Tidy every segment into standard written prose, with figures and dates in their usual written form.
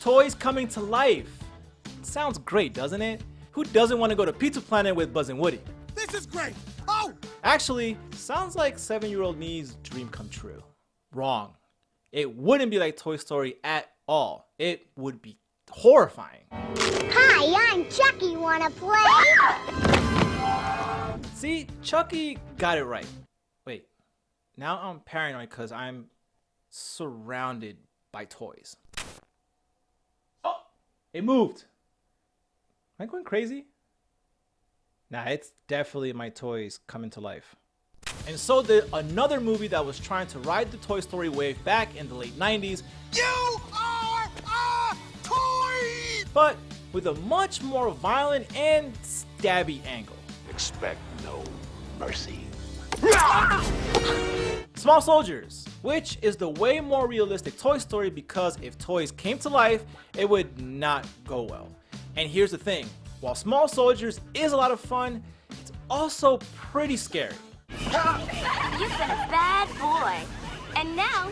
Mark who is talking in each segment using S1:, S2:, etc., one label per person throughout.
S1: Toys coming to life. Sounds great, doesn't it? Who doesn't want to go to Pizza Planet with Buzz and Woody?
S2: This is great! Oh!
S1: Actually, sounds like 7-year-old me's dream come true. Wrong. It wouldn't be like Toy Story at all. It would be horrifying.
S3: Hi, I'm Chucky. Wanna play?
S1: See, Chucky got it right. Wait, now I'm paranoid because I'm surrounded by toys. Oh, it moved. Am I going crazy? Nah, it's definitely my toys coming to life. And so did another movie that was trying to ride the Toy Story wave back in the late 90s.
S2: You are a toy!
S1: But with a much more violent and stabby angle.
S4: Expect no mercy.
S1: Small Soldiers, which is the way more realistic Toy Story because if toys came to life, it would not go well. And here's the thing, while Small Soldiers is a lot of fun, it's also pretty scary.
S5: You've been a bad boy, and now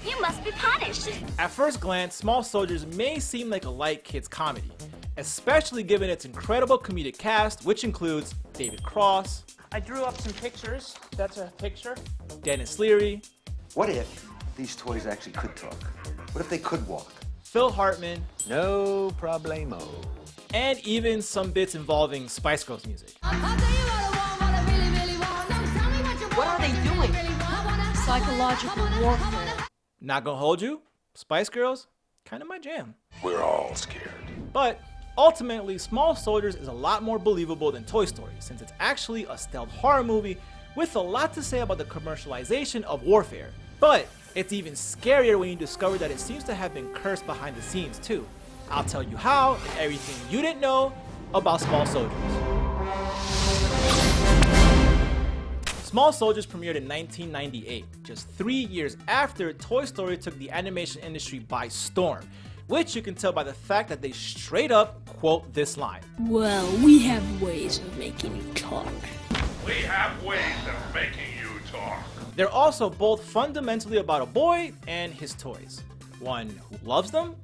S5: you must be punished.
S1: At first glance, Small Soldiers may seem like a light kids comedy, especially given its incredible comedic cast, which includes David Cross.
S6: I drew up some pictures. That's a picture.
S1: Dennis Leary.
S7: What if these toys actually could talk? What if they could walk?
S1: Phil Hartman.
S4: No problemo.
S1: And even some bits involving Spice Girls music.
S8: What are they doing? Psychological warfare.
S1: Not gonna hold you, Spice Girls, kind of my jam.
S4: We're all scared.
S1: But ultimately, Small Soldiers is a lot more believable than Toy Story, since it's actually a stealth horror movie with a lot to say about the commercialization of warfare. But it's even scarier when you discover that it seems to have been cursed behind the scenes too. I'll tell you how and everything you didn't know about Small Soldiers. Small Soldiers premiered in 1998, just 3 years after Toy Story took the animation industry by storm, which you can tell by the fact that they straight up quote this line.
S8: Well, we have ways of making you talk.
S9: We have ways of making you talk.
S1: They're also both fundamentally about a boy and his toys. One who loves them,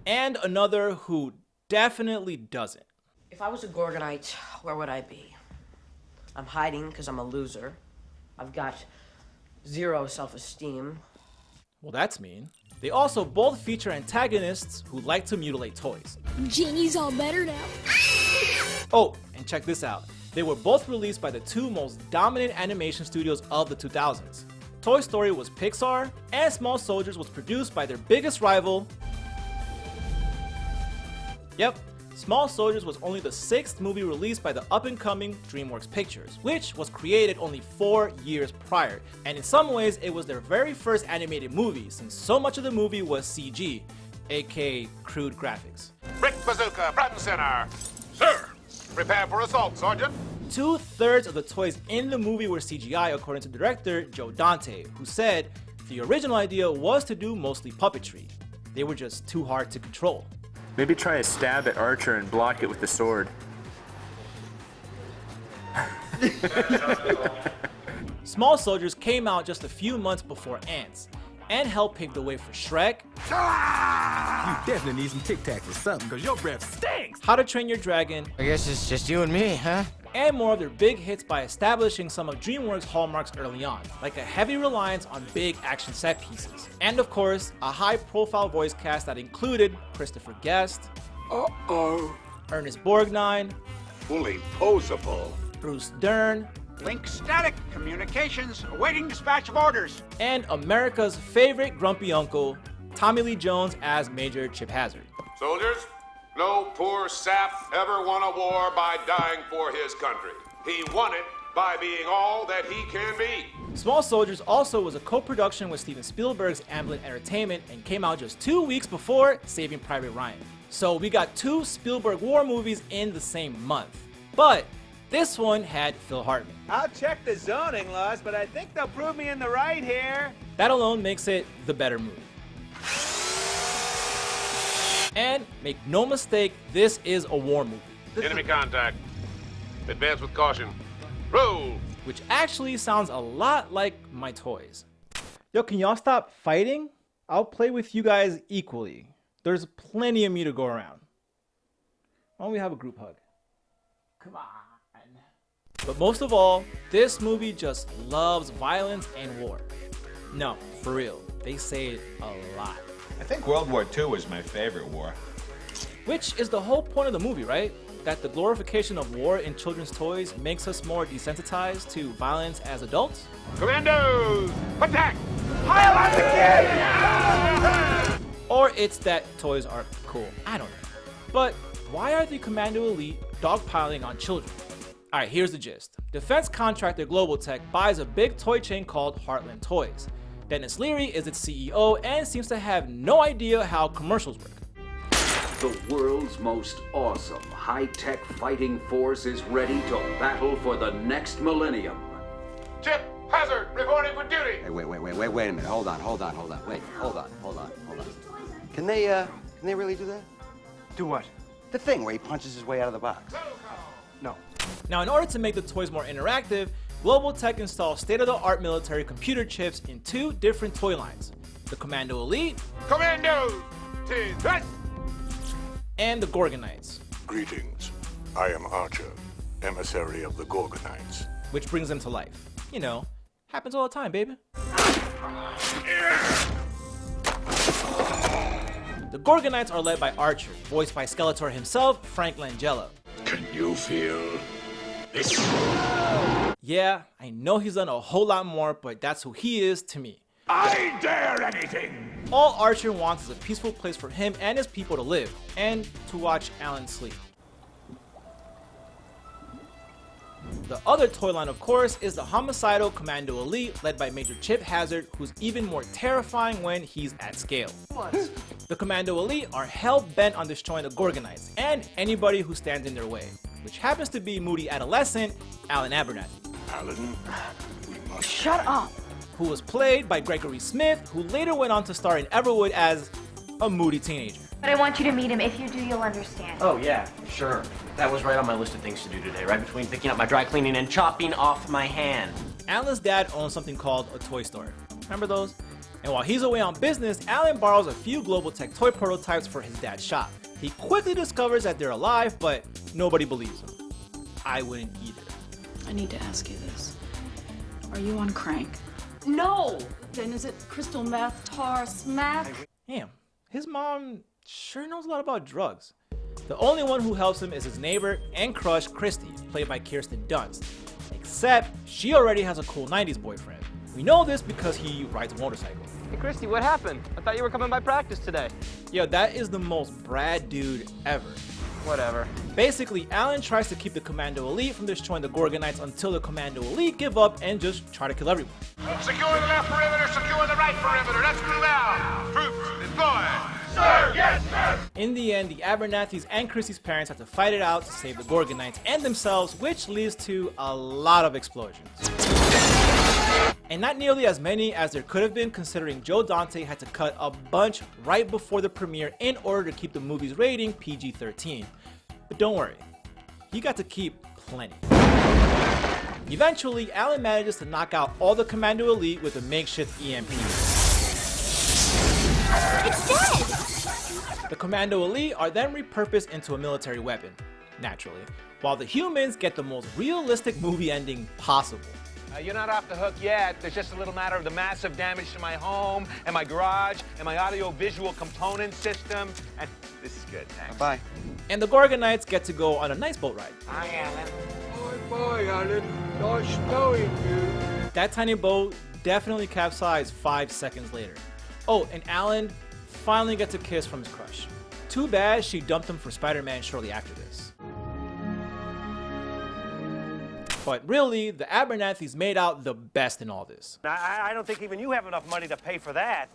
S1: and another who definitely doesn't.
S6: If I was a Gorgonite, where would I be? I'm hiding because I'm a loser. I've got zero self-esteem.
S1: Well, that's mean. They also both feature antagonists who like to mutilate toys.
S8: Genie's all better now.
S1: Oh, and check this out. They were both released by the two most dominant animation studios of the 2000s. Toy Story was Pixar, and Small Soldiers was produced by their biggest rival. Yep, Small Soldiers was only the 6th movie released by the up-and-coming DreamWorks Pictures, which was created only 4 years prior, and in some ways it was their very first animated movie since so much of the movie was CG, aka crude graphics.
S9: Brick bazooka, front and center. Sir, prepare for assault, Sergeant.
S1: 2/3 of the toys in the movie were CGI, according to director Joe Dante, who said the original idea was to do mostly puppetry. They were just too hard to control.
S10: Maybe try a stab at Archer and block it with the sword.
S1: Small Soldiers came out just a few months before Ants, and helped pave the way for Shrek.
S2: You definitely need some Tic Tacs or something, because your breath stinks!
S1: How to Train Your Dragon.
S11: I guess it's just you and me, huh?
S1: And more of their big hits by establishing some of DreamWorks' hallmarks early on, like a heavy reliance on big action set pieces. And of course, a high-profile voice cast that included Christopher Guest, Ernest Borgnine,
S9: Fully posable.
S1: Bruce Dern,
S12: Link static. Communications. Awaiting dispatch of orders.
S1: and America's favorite grumpy uncle, Tommy Lee Jones as Major Chip Hazard.
S9: Soldiers, no poor sap ever won a war by dying for his country. He won it by being all that he can be.
S1: Small Soldiers also was a co-production with Steven Spielberg's Amblin Entertainment and came out just 2 weeks before Saving Private Ryan. So we got 2 Spielberg war movies in the same month. But this one had Phil Hartman.
S13: I'll check the zoning laws, but I think they'll prove me in the right here.
S1: That alone makes it the better movie. And make no mistake, this is a war movie.
S9: Enemy contact. Advance with caution. Roll.
S1: Which actually sounds a lot like my toys. Yo, can y'all stop fighting? I'll play with you guys equally. There's plenty of me to go around. Why don't we have a group hug? Come on. But most of all, this movie just loves violence and war. No, for real, they say it a lot.
S14: I think World War II was my favorite war.
S1: Which is the whole point of the movie, right? That the glorification of war in children's toys makes us more desensitized to violence as adults?
S12: Commandos! Attack! Pile on the kid!
S1: Or it's that toys are cool. I don't know. But why are the Commando Elite dogpiling on children? Alright, here's the gist. Defense contractor Global Tech buys a big toy chain called Heartland Toys. Dennis Leary is its CEO and seems to have no idea how commercials work.
S15: The world's most awesome high-tech fighting force is ready to battle for the next millennium.
S9: Chip Hazard reporting for duty.
S7: Hey, wait a minute. Hold on. Wait, hold on. Can they really do that?
S13: Do what?
S7: The thing where he punches his way out of the box.
S13: No.
S1: Now, in order to make the toys more interactive, Global Tech installs state-of-the-art military computer chips in 2 different toy lines. The Commando Elite.
S9: Commandos! What?
S1: And the Gorgonites.
S4: Greetings. I am Archer, emissary of the Gorgonites.
S1: Which brings them to life. You know, happens all the time, baby. The Gorgonites are led by Archer, voiced by Skeletor himself, Frank Langella.
S4: Can you feel this?
S1: Yeah, I know he's done a whole lot more, but that's who he is to me.
S4: I dare anything!
S1: All Archer wants is a peaceful place for him and his people to live, and to watch Alan sleep. The other toy line, of course, is the homicidal Commando Elite, led by Major Chip Hazard, who's even more terrifying when he's at scale. The Commando Elite are hell-bent on destroying the Gorgonites, and anybody who stands in their way, which happens to be moody adolescent Alan Abernathy.
S4: Alan, we must...
S6: Shut up!
S1: Who was played by Gregory Smith, who later went on to star in Everwood as a moody teenager.
S5: But I want you to meet him. If you do, you'll understand.
S11: Oh, yeah, sure. That was right on my list of things to do today, right between picking up my dry cleaning and chopping off my hand.
S1: Alan's dad owns something called a toy store. Remember those? And while he's away on business, Alan borrows a few Global Tech toy prototypes for his dad's shop. He quickly discovers that they're alive, but nobody believes him. I wouldn't either.
S8: I need to ask you this. Are you on crank?
S6: No!
S8: Then is it crystal meth, tar, smack?
S1: Damn, his mom sure knows a lot about drugs. The only one who helps him is his neighbor and crush, Christy, played by Kirsten Dunst. Except, she already has a cool 90s boyfriend. We know this because he rides a motorcycle.
S16: Hey, Christy, what happened? I thought you were coming by practice today.
S1: Yo, that is the most Brad dude ever.
S16: Whatever.
S1: Basically, Alan tries to keep the Commando Elite from destroying the Gorgonites until the Commando Elite give up and just try to kill everyone.
S9: Secure the left perimeter, secure the right perimeter. Let's move out. Troops, deploy. Sir, yes, sir.
S1: In the end, the Abernathys and Chrissy's parents have to fight it out to save the Gorgonites and themselves, which leads to a lot of explosions. And not nearly as many as there could have been, considering Joe Dante had to cut a bunch right before the premiere in order to keep the movie's rating PG-13. But don't worry, he got to keep plenty. Eventually, Alan manages to knock out all the Commando Elite with a makeshift EMP.
S5: It's dead!
S1: The Commando Elite are then repurposed into a military weapon, naturally, while the humans get the most realistic movie ending possible.
S13: You're not off the hook yet. There's just a little matter of the massive damage to my home and my garage and my audio-visual component system. And this is good, thanks.
S7: Bye.
S1: And the Gorgonites get to go on a nice boat ride.
S13: Hi, Alan.
S12: Bye, Alan. Nice knowing you.
S1: That tiny boat definitely capsized 5 seconds later. Oh, and Alan finally gets a kiss from his crush. Too bad she dumped him for Spider-Man shortly after this. But really, the Abernathys made out the best in all this.
S13: I don't think even you have enough money to pay for that.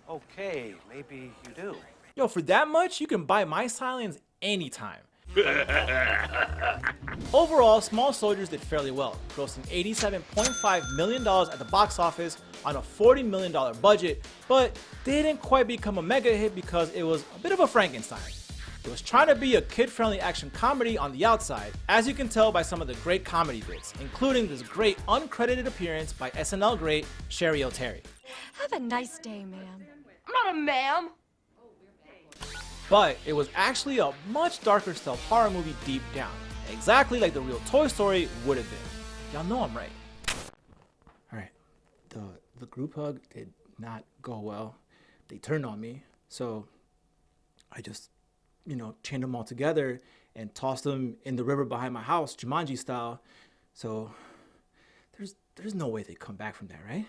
S13: Okay, maybe you do.
S1: Yo, for that much, you can buy my silence anytime. Overall, Small Soldiers did fairly well, grossing $87.5 million at the box office on a $40 million budget, but didn't quite become a mega hit because it was a bit of a Frankenstein. It was trying to be a kid-friendly action comedy on the outside, as you can tell by some of the great comedy bits, including this great uncredited appearance by SNL great Sherry O'Terry.
S5: Have a nice day, ma'am.
S6: I'm not a ma'am.
S1: But it was actually a much darker stealth horror movie deep down, exactly like the real Toy Story would have been. Y'all know I'm right. Alright, the group hug did not go well. They turned on me, so I just, chained them all together and tossed them in the river behind my house, Jumanji style. So there's no way they come back from that, right?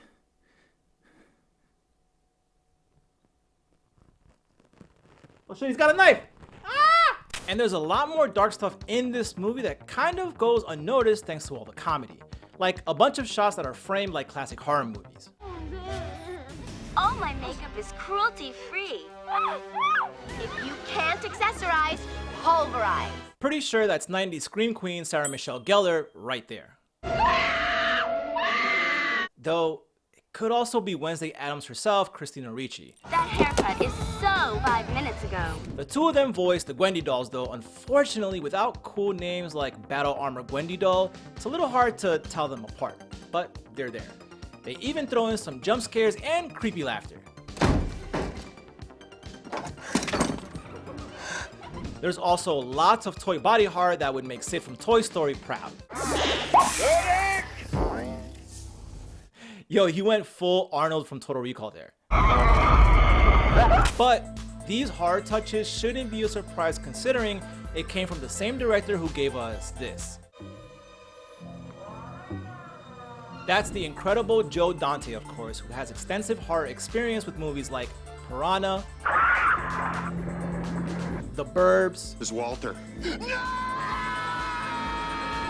S1: Oh shit, he's got a knife! Ah! And there's a lot more dark stuff in this movie that kind of goes unnoticed thanks to all the comedy. Like a bunch of shots that are framed like classic horror movies.
S5: All my makeup is cruelty-free. If you can't accessorize, pulverize.
S1: Pretty sure that's 90s Scream Queen Sarah Michelle Gellar right there. Though, it could also be Wednesday Addams herself, Christina Ricci.
S5: That haircut is so 5 minutes ago.
S1: The two of them voiced the Gwendy dolls though, unfortunately without cool names like Battle Armor Gwendy doll, it's a little hard to tell them apart, but they're there. They even throw in some jump scares and creepy laughter. There's also lots of toy body horror that would make Sid from Toy Story proud. Yo, he went full Arnold from Total Recall there. But these horror touches shouldn't be a surprise considering it came from the same director who gave us this. That's the incredible Joe Dante, of course, who has extensive horror experience with movies like Piranha, The Burbs,
S17: This is Walter.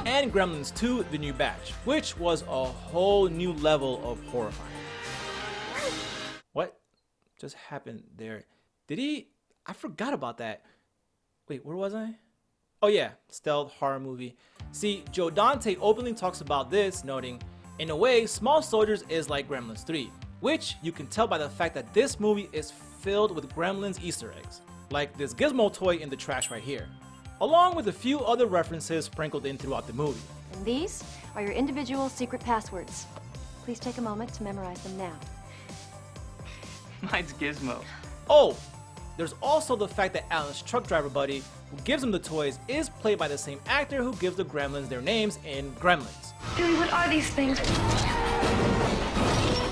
S1: and Gremlins 2, The New Batch, which was a whole new level of horrifying. What just happened there? Did he? I forgot about that. Wait, where was I? Oh yeah, stealth horror movie. See, Joe Dante openly talks about this, noting, in a way, Small Soldiers is like Gremlins 3, which you can tell by the fact that this movie is filled with Gremlins Easter eggs, like this Gizmo toy in the trash right here, along with a few other references sprinkled in throughout the movie.
S18: And these are your individual secret passwords. Please take a moment to memorize them now.
S16: Mine's Gizmo.
S1: Oh, there's also the fact that Alan's truck driver buddy, who gives him the toys, is played by the same actor who gives the Gremlins their names in Gremlins.
S18: Dewey, what are these things?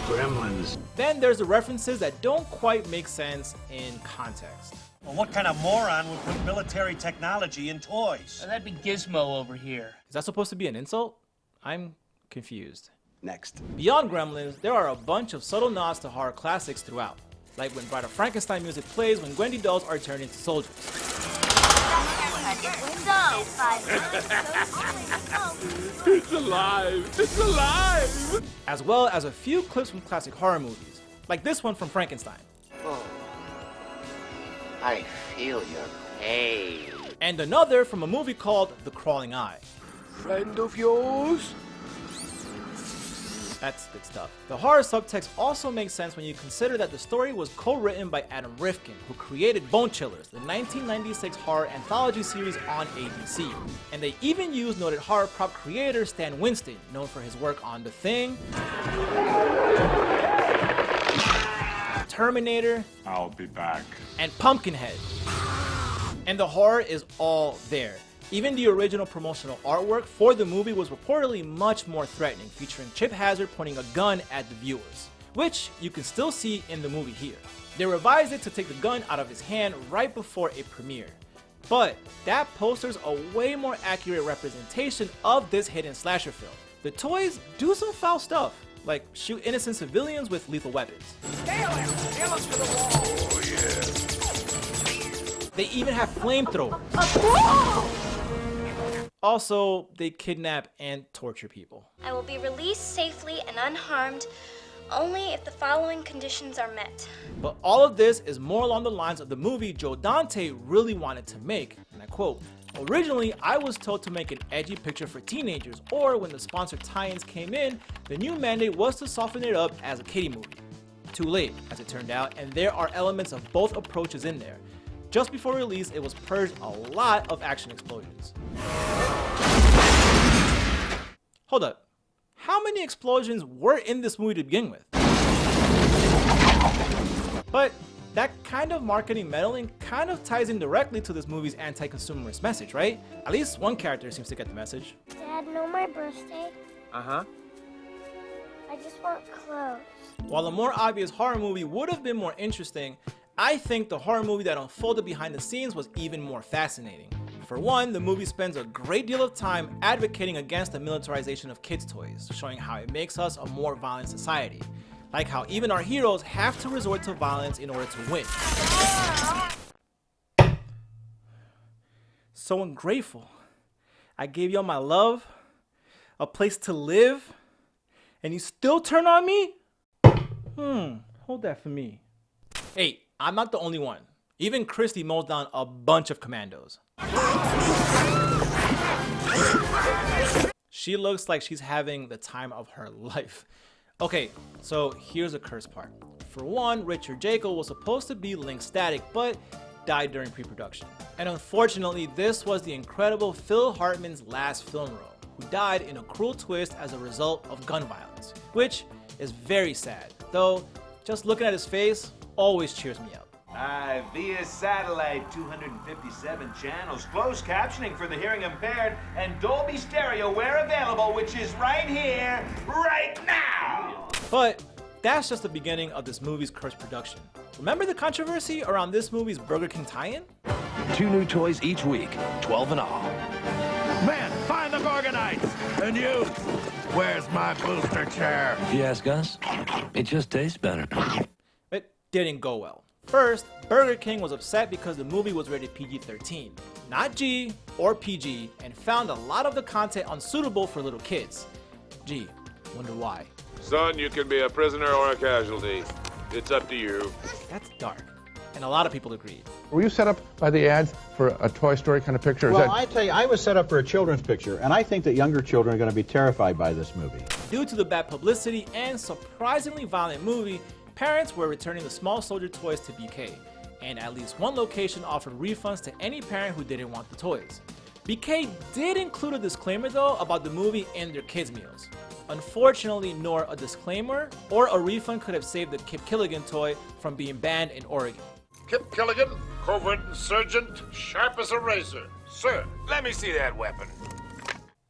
S17: Gremlins.
S1: Then there's the references that don't quite make sense in context.
S19: Well, what kind of moron would put military technology in toys?
S16: That'd be Gizmo over here.
S1: Is that supposed to be an insult? I'm confused.
S7: Next.
S1: Beyond Gremlins, there are a bunch of subtle nods to horror classics throughout, like when Bride of Frankenstein music plays when Gwendy dolls are turned into soldiers.
S17: It's alive! It's alive!
S1: As well as a few clips from classic horror movies, like this one from Frankenstein.
S20: Oh, I feel your pain.
S1: And another from a movie called The Crawling Eye.
S17: Friend of yours?
S1: That's good stuff. The horror subtext also makes sense when you consider that the story was co-written by Adam Rifkin, who created Bone Chillers, the 1996 horror anthology series on ABC. And they even used noted horror prop creator Stan Winston, known for his work on The Thing, Terminator,
S17: I'll be back.
S1: and Pumpkinhead. And the horror is all there. Even the original promotional artwork for the movie was reportedly much more threatening, featuring Chip Hazard pointing a gun at the viewers, which you can still see in the movie here. They revised it to take the gun out of his hand right before it premiered. But that poster's a way more accurate representation of this hidden slasher film. The toys do some foul stuff, like shoot innocent civilians with lethal weapons.
S12: Nail him to the wall!
S17: Oh, yeah.
S1: They even have flamethrowers. Also, they kidnap and torture people.
S5: I will be released safely and unharmed only if the following conditions are met.
S1: But all of this is more along the lines of the movie Joe Dante really wanted to make, and I quote, "Originally, I was told to make an edgy picture for teenagers, or when the sponsored tie-ins came in, the new mandate was to soften it up as a kiddie movie. Too late, as it turned out, and there are elements of both approaches in there. just before release, it was purged a lot of action explosions. Hold up. How many explosions were in this movie to begin with? But that kind of marketing meddling kind of ties in directly to this movie's anti-consumerist message, right? At least one character seems to get the message.
S3: Dad, know my birthday?
S1: Uh-huh.
S3: I just want clothes.
S1: While a more obvious horror movie would have been more interesting, I think the horror movie that unfolded behind the scenes was even more fascinating. For one, the movie spends a great deal of time advocating against the militarization of kids' toys, showing how it makes us a more violent society. Like how even our heroes have to resort to violence in order to win. So ungrateful. I gave y'all my love, a place to live, and you still turn on me? Hold that for me. Hey, I'm not the only one. Even Christy mows down a bunch of commandos. She looks like she's having the time of her life. Okay, so here's the curse part. For one, Richard Jekyll was supposed to be Link Static, but died during pre-production. And unfortunately, this was the incredible Phil Hartman's last film role, who died in a cruel twist as a result of gun violence, which is very sad, though just looking at his face always cheers me up.
S13: Via satellite, 257 channels, closed captioning for the hearing impaired, and Dolby Stereo where available, which is right here, right now!
S1: But that's just the beginning of this movie's cursed production. Remember the controversy around this movie's Burger King tie-in?
S21: 2 new toys each week, 12 in all.
S17: Man, find the Gorgonites! And you, where's my booster chair?
S21: If you ask us, it just tastes better.
S1: It didn't go well. First, Burger King was upset because the movie was rated PG-13, not G or PG, and found a lot of the content unsuitable for little kids. Gee, wonder why.
S9: Son, you can be a prisoner or a casualty. It's up to you.
S1: That's dark, and a lot of people agreed.
S22: Were you set up by the ads for a Toy Story kind of picture?
S23: Well, I tell you, I was set up for a children's picture, and I think that younger children are going to be terrified by this movie.
S1: Due to the bad publicity and surprisingly violent movie, parents were returning the small soldier toys to BK, and at least one location offered refunds to any parent who didn't want the toys. BK did include a disclaimer though about the movie in their kids' meals. Unfortunately, nor a disclaimer or a refund could have saved the Kip Killigan toy from being banned in Oregon.
S24: Kip Killigan, covert insurgent, sharp as a razor. Sir, let me see that weapon.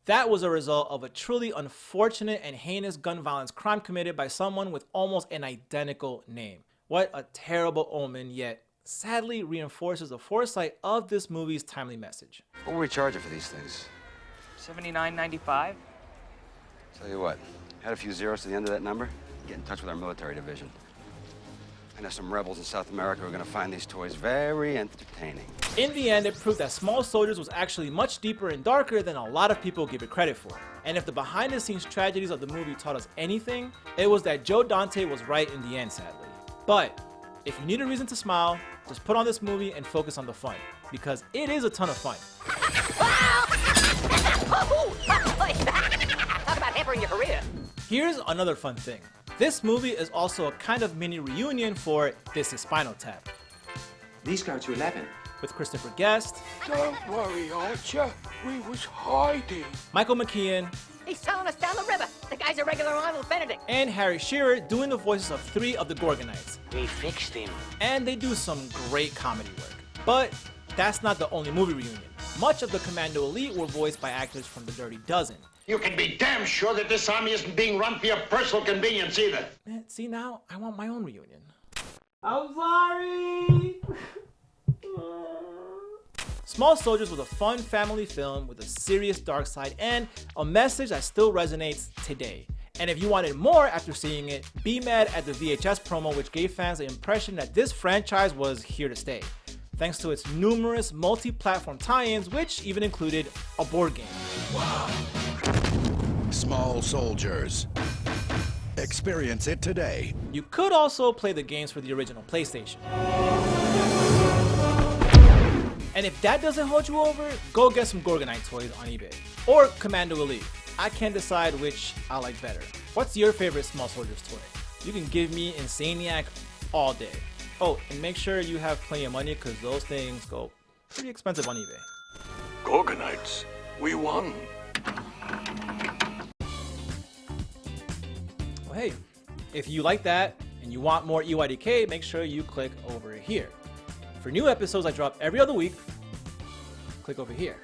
S1: That was a result of a truly unfortunate and heinous gun violence crime committed by someone with almost an identical name. What a terrible omen, yet sadly reinforces the foresight of this movie's timely message.
S7: What were we charging for these things?
S25: $79.95.
S7: Tell you what, add a few zeros to the end of that number, get in touch with our military division. I know some rebels in South America are going to find these toys very entertaining.
S1: In the end, it proved that Small Soldiers was actually much deeper and darker than a lot of people give it credit for. And if the behind-the-scenes tragedies of the movie taught us anything, it was that Joe Dante was right in the end, sadly. But if you need a reason to smile, just put on this movie and focus on the fun, because it is a ton of fun.
S25: Talk about hampering your career.
S1: Here's another fun thing. This movie is also a kind of mini reunion for This Is Spinal Tap.
S26: These go to 11.
S1: With Christopher Guest.
S17: Don't worry, Archer. We was hiding.
S1: Michael McKean.
S25: He's telling us down the river. The guy's a regular Arnold Benedict.
S1: And Harry Shearer doing the voices of 3 of the Gorgonites.
S20: We fixed him.
S1: And they do some great comedy work. But that's not the only movie reunion. Much of the Commando Elite were voiced by actors from The Dirty Dozen.
S24: You can be damn sure that this army isn't being run for your personal convenience either.
S1: Man, see now, I want my own reunion. I'm sorry! Small Soldiers was a fun family film with a serious dark side and a message that still resonates today. And if you wanted more after seeing it, be mad at the VHS promo which gave fans the impression that this franchise was here to stay, thanks to its numerous multi-platform tie-ins which even included a board game.
S27: Wow. Small Soldiers. Experience it today.
S1: You could also play the games for the original PlayStation. And if that doesn't hold you over, go get some Gorgonite toys on eBay. Or Commando Elite. I can't decide which I like better. What's your favorite Small Soldiers toy? You can give me Insaniac all day. Oh, and make sure you have plenty of money because those things go pretty expensive on eBay.
S24: Gorgonites, we won.
S1: Well, hey, if you like that and you want more EYDK, make sure you click over here. For new episodes I drop every other week, click over here.